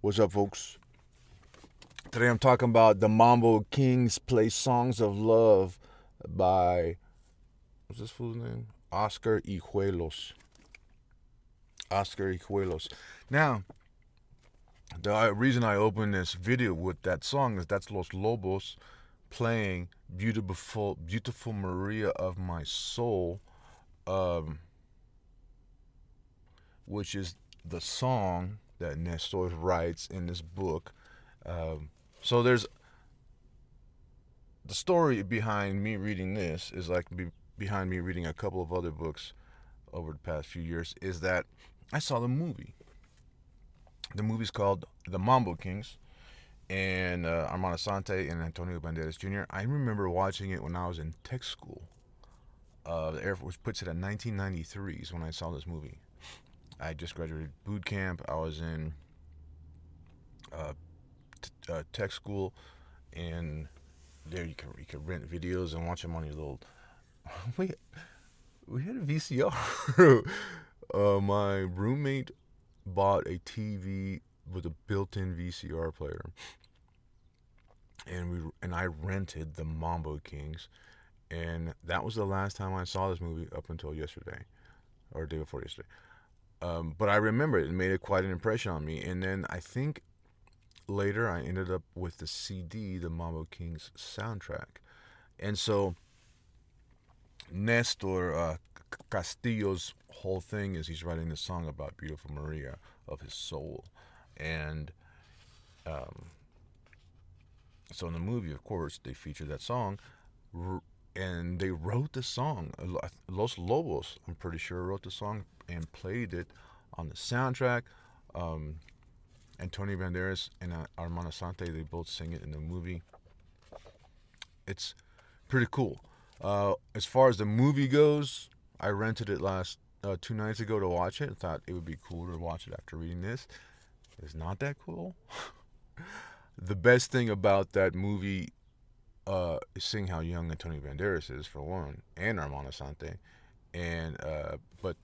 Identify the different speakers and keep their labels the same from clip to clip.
Speaker 1: What's up, folks? Today I'm talking about the Mambo Kings play Songs of Love by, what's this fool's name? Oscar Hijuelos. Oscar Hijuelos. Now, the reason I opened this video with that song is that's Los Lobos playing Beautiful Maria of My Soul, um, which is the song that Nestor writes in this book. So there's the story behind me reading this is like behind me reading a couple of other books over the past few years is that I saw the movie. The movie's called The Mambo Kings, and Armando Sante and Antonio Banderas Jr. I remember watching it when I was in tech school. The Air Force puts it at 1993 is when I saw this movie. I just graduated boot camp. I was in tech school, and there you could rent videos and watch them on your little. we had a VCR. My roommate bought a TV with a built-in VCR player, and I rented the Mambo Kings, and that was the last time I saw this movie up until yesterday, or day before yesterday. But I remember it made quite an impression on me, and then I think later I ended up with the CD, the Mambo Kings soundtrack, and so Nestor Castillo's whole thing is he's writing this song about Beautiful Maria of his soul, and um, so in the movie, of course, they feature that song, and they wrote the song. Los Lobos, I'm pretty sure, wrote the song and played it on the soundtrack. Um, Antonio Banderas and Armando Sante, they both sing it in the movie. It's pretty cool. As far as the movie goes, I rented it last 2 nights ago to watch it. I thought it would be cool to watch it after reading this. It's not that cool. The best thing about that movie is seeing how young Antonio Banderas is, for one, and Armando Sante, and but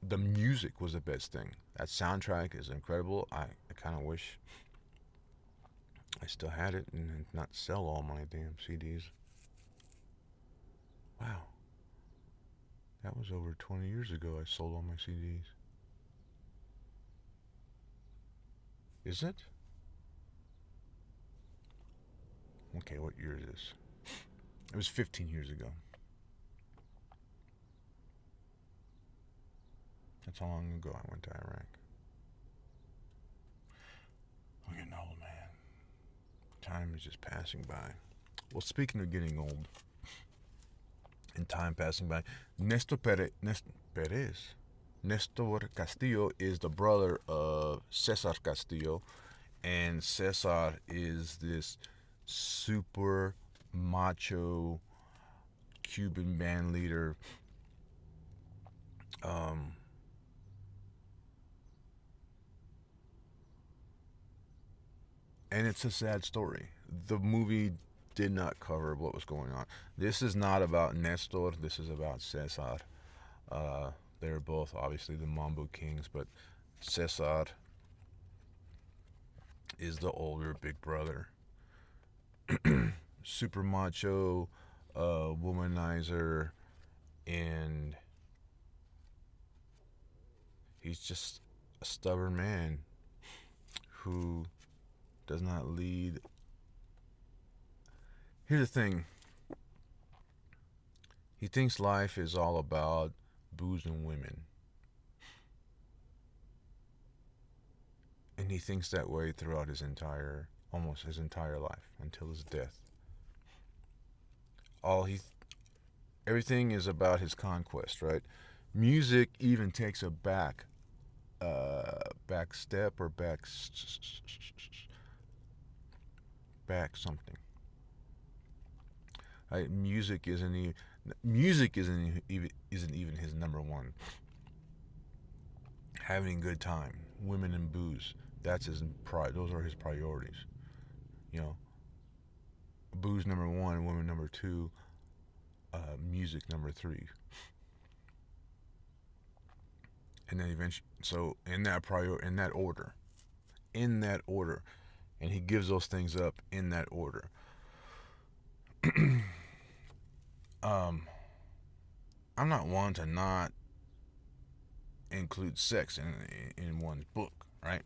Speaker 1: the music was the best thing. That soundtrack is incredible. I kind of wish I still had it and not sell all my damn CDs. Wow, that was over 20 years ago. I sold all my CDs. Is it? Okay, what year is this? It was 15 years ago. That's how long ago I went to Iraq. I'm getting old, man. Time is just passing by. Well, speaking of getting old and time passing by, Nestor Castillo is the brother of Cesar Castillo, and Cesar is this super macho Cuban band leader. And it's a sad story. The movie did not cover what was going on. This is not about Nestor. This is about Cesar. They're both obviously the Mambo Kings, but Cesar is the older big brother. Super macho, womanizer, and he's just a stubborn man who does not lead. Here's the thing. He thinks life is all about booze and women. And he thinks that way throughout almost his entire life, until his death. Everything is about his conquest, right? Music even takes a back step or back something. Right? Isn't even his number one. Having a good time, women and booze, that's his pride. Those are his priorities. You know, booze number one, women number two, music number three. And then eventually, so in that order, in that order, and he gives those things up in that order. um, I'm not one to not include sex in one book, right?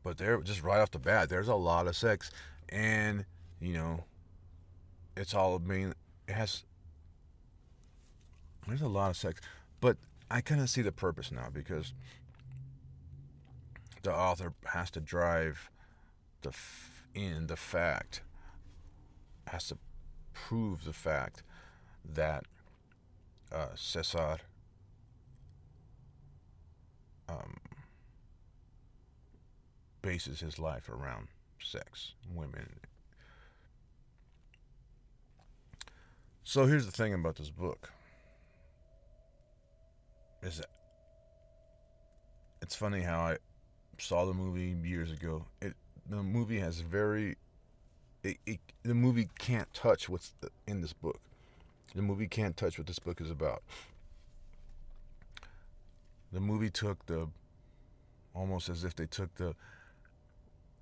Speaker 1: But there, just right off the bat, there's a lot of sex, and you know, it's all being. It has. There's a lot of sex, but I kind of see the purpose now because the author has to drive the fact, has to prove the fact that Cesar um, bases his life around sex, women. So here's the thing about this book: is that it's funny how I saw the movie years ago. The movie has the movie can't touch what's in this book. The movie can't touch what this book is about. The movie took almost as if they took a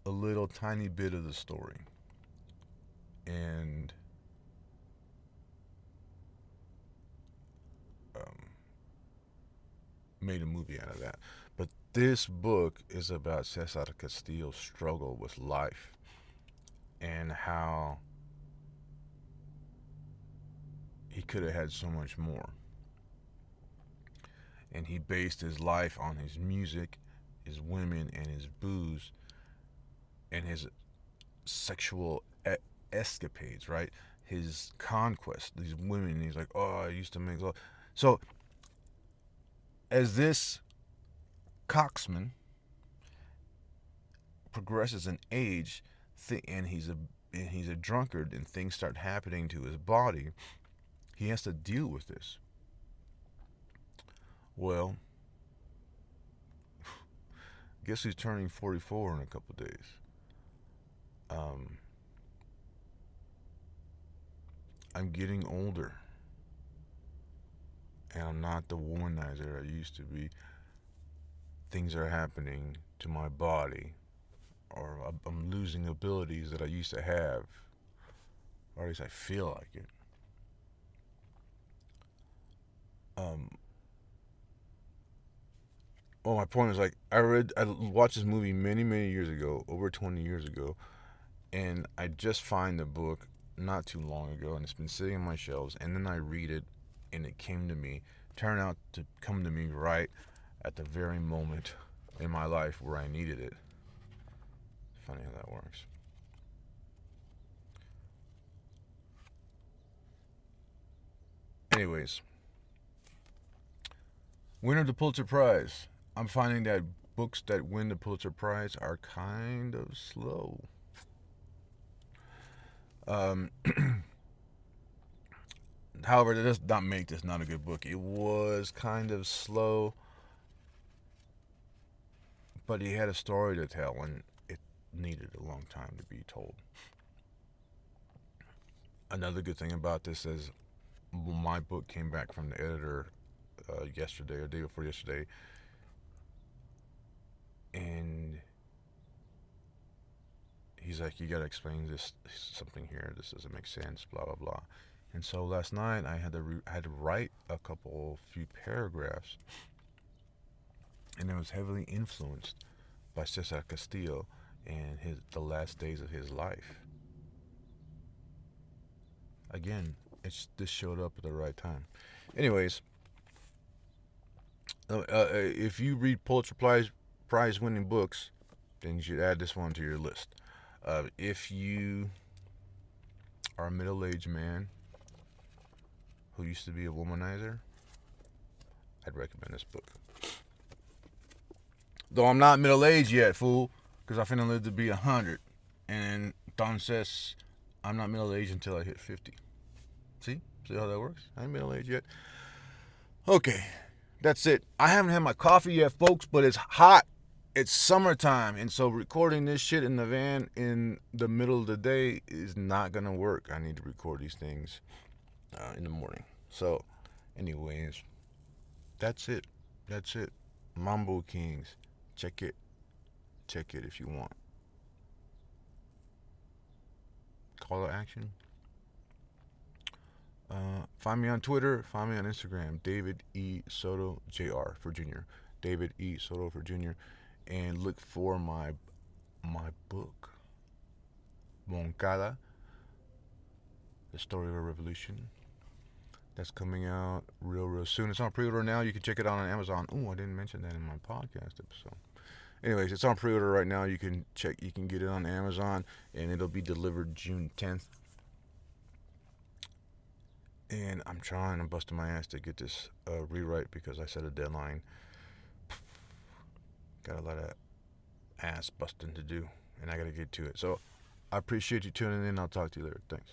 Speaker 1: little tiny bit of the story and made a movie out of that. But this book is about Cesar Castillo's struggle with life and how he could have had so much more. And he based his life on his music, his women, and his booze, and his sexual escapades, right? His conquest, these women. He's like, oh, I used to make love. So, as this coxman progresses in age, and he's a drunkard, and things start happening to his body, he has to deal with this. Well, guess he's turning 44 in a couple days. I'm getting older, and I'm not the womanizer I used to be. Things are happening to my body, or I'm losing abilities that I used to have, or at least I feel like it. Well, my point is, like, I watched this movie many years ago, over 20 years ago, and I just find the book not too long ago, and it's been sitting on my shelves, and then I read it, and it turned out to come to me right at the very moment in my life where I needed it. Funny how that works. Anyways, winner of the Pulitzer Prize. I'm finding that books that win the Pulitzer Prize are kind of slow. However, that does not make this not a good book. It was kind of slow, but he had a story to tell, and it needed a long time to be told. Another good thing about this is my book came back from the editor yesterday or day before yesterday, and he's like, you gotta explain this something here. This doesn't make sense. Blah blah blah. And so last night I had to write a few paragraphs, and it was heavily influenced by Cesar Castillo and the last days of his life. Again, this showed up at the right time. Anyways, if you read Pulitzer Prize winning books, then you should add this one to your list. If you are a middle-aged man who used to be a womanizer, I'd recommend this book. Though I'm not middle-aged yet, fool, because I finna live to be 100. And entonces, I'm not middle-aged until I hit 50. See how that works? I ain't middle-aged yet. Okay, that's it. I haven't had my coffee yet, folks, but it's hot. It's summertime, and so recording this shit in the van in the middle of the day is not gonna work. I need to record these things in the morning. So, anyways, that's it. Mambo Kings. Check it. check it if you want. Call to action. Find me on Twitter. Find me on Instagram. David E. Soto Jr. for Junior. David E. Soto for Junior. And look for my book, Moncada, The Story of a Revolution. That's coming out real soon. It's on pre-order now. You can check it out on Amazon. Oh, I didn't mention that in my podcast episode. Anyways, it's on pre-order right now. You can get it on Amazon, and it'll be delivered June 10th. And I'm busting my ass to get this rewrite because I set a deadline. Got a lot of ass busting to do, and I got to get to it. So I appreciate you tuning in. I'll talk to you later. Thanks.